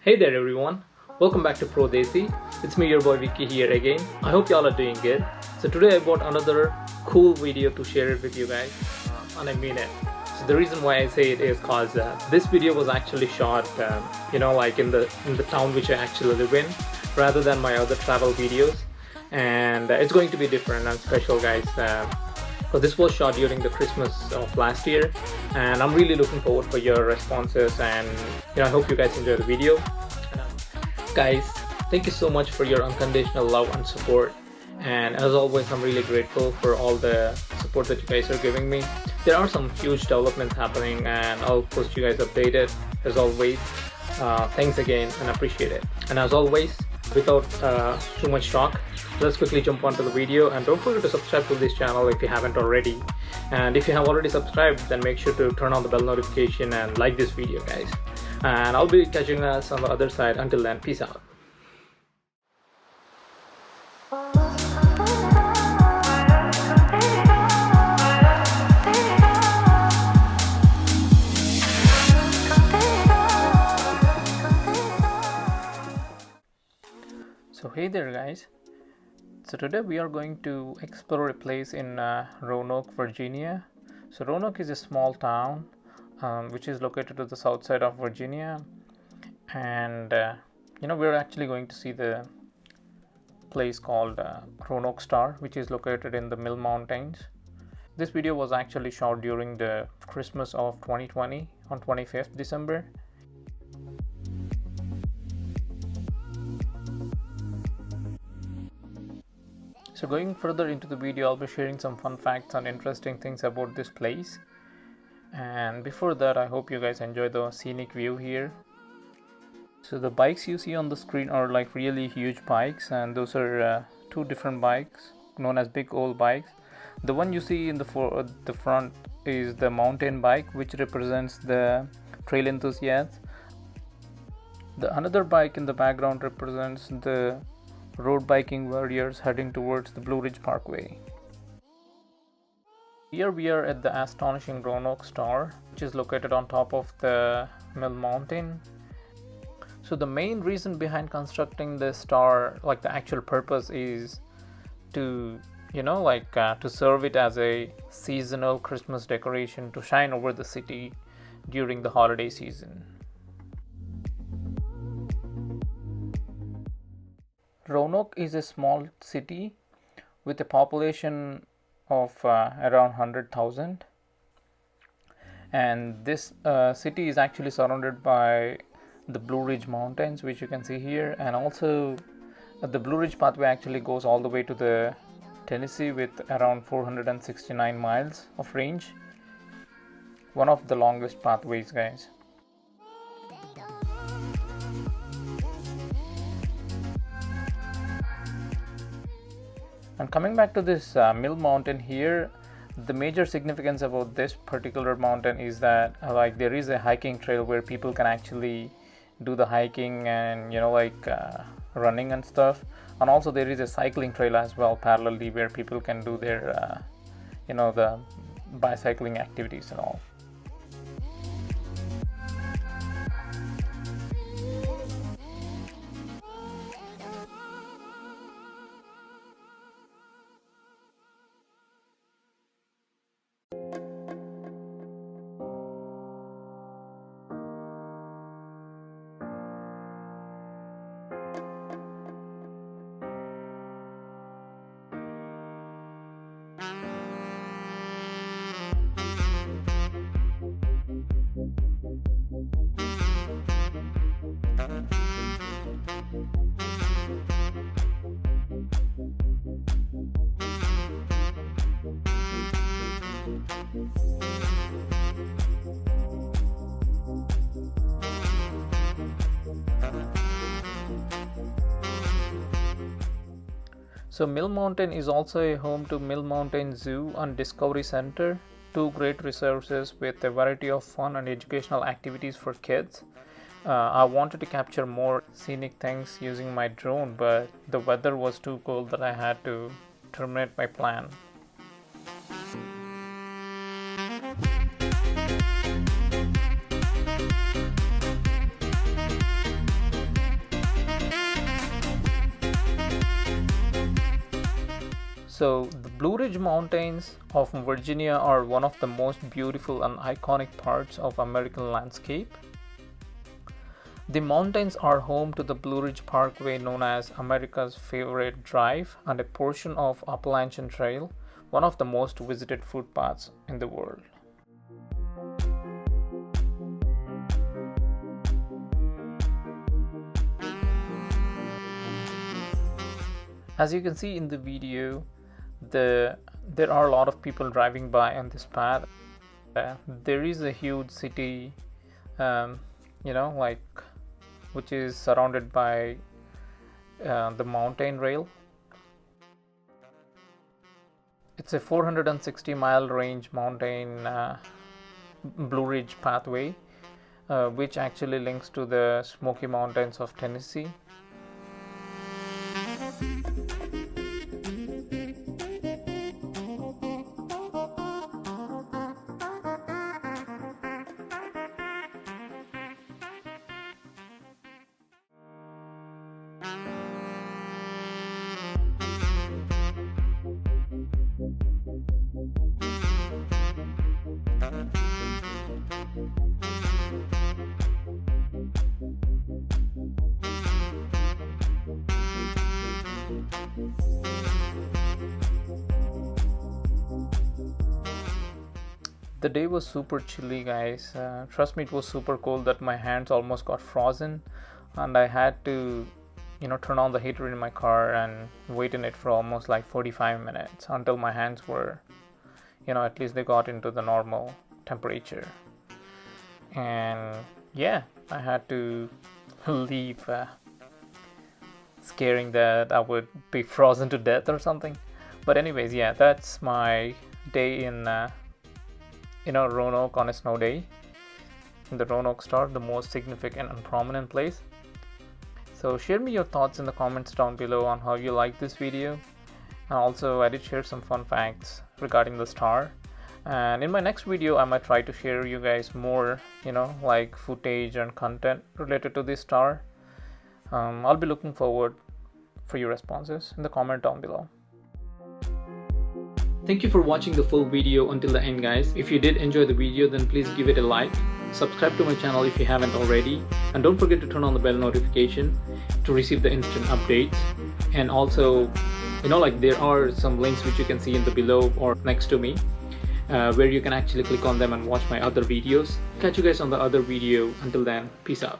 Hey there everyone, welcome back to Desi. It's me, your boy Vicky here again. I hope y'all are doing good. So today I brought another cool video to share it with you guys, and I mean it. So the reason why I say it is cause this video was actually shot, like in the town which I actually live in, rather than my other travel videos, and it's going to be different and special, guys. So this was shot during the Christmas of last year, and I'm really looking forward for your responses, and I hope you guys enjoy the video. Guys, thank you so much for your unconditional love and support, and as always I'm really grateful for all the support that you guys are giving me. There are some huge developments happening, and I'll post you guys updated as always. Thanks again and appreciate it. And as always, without too much talk, let's quickly jump onto the video, and don't forget to subscribe to this channel if you haven't already. And if you have already subscribed, then make sure to turn on the bell notification and like this video, guys. And I'll be catching us on the other side. Until then, peace out. So hey there guys, so today we are going to explore a place in Roanoke, Virginia. So Roanoke is a small town which is located to the south side of Virginia, and we're actually going to see the place called Roanoke Star, which is located in the Mill Mountains. This video was actually shot during the Christmas of 2020 on 25th December. So going further into the video, I'll be sharing some fun facts and interesting things about this place. And before that, I hope you guys enjoy the scenic view here. So the bikes you see on the screen are like really huge bikes, and those are two different bikes known as big old bikes. The one you see in the front is the mountain bike, which represents the trail enthusiasts. The another bike in the background represents the road biking warriors heading towards the Blue Ridge Parkway. Here we are at the astonishing Roanoke Star, which is located on top of the Mill Mountain. So the main reason behind constructing the star, like the actual purpose, is to to serve it as a seasonal Christmas decoration to shine over the city during the holiday season. Roanoke is a small city with a population of around 100,000, and this city is actually surrounded by the Blue Ridge Mountains, which you can see here, and also the Blue Ridge Pathway actually goes all the way to the Tennessee with around 469 miles of range. One of the longest pathways, guys. And coming back to this Mill Mountain here, the major significance about this particular mountain is that there is a hiking trail where people can actually do the hiking and running and stuff, and also there is a cycling trail as well parallelly where people can do their the bicycling activities and all. So Mill Mountain is also a home to Mill Mountain Zoo and Discovery Center, two great resources with a variety of fun and educational activities for kids. I wanted to capture more scenic things using my drone, but the weather was too cold that I had to terminate my plan. So the Blue Ridge Mountains of Virginia are one of the most beautiful and iconic parts of American landscape. The mountains are home to the Blue Ridge Parkway, known as America's favorite drive, and a portion of Appalachian Trail, one of the most visited footpaths in the world. As you can see in the video, there are a lot of people driving by on this path. There is a huge city, which is surrounded by the mountain rail. It's a 460-mile range mountain Blue Ridge pathway, which actually links to the Smoky Mountains of Tennessee. The day was super chilly, guys. Trust me, it was super cold that my hands almost got frozen, and I had to turn on the heater in my car and wait in it for almost like 45 minutes until my hands were at least they got into the normal temperature. And yeah, I had to leave, scaring that I would be frozen to death or something. But anyways, yeah, that's my day in Roanoke on a snow day in the Roanoke Star, the most significant and prominent place. So share me your thoughts in the comments down below on how you like this video, and also I did share some fun facts regarding the star. And in my next video I might try to share you guys more like footage and content related to this star. I'll be looking forward for your responses in the comment down below. Thank you for watching the full video until the end, guys. If you did enjoy the video, then please give it a like. Subscribe to my channel if you haven't already. And don't forget to turn on the bell notification to receive the instant updates. And also, there are some links which you can see in the below or next to me, where you can actually click on them and watch my other videos. Catch you guys on the other video. Until then, peace out.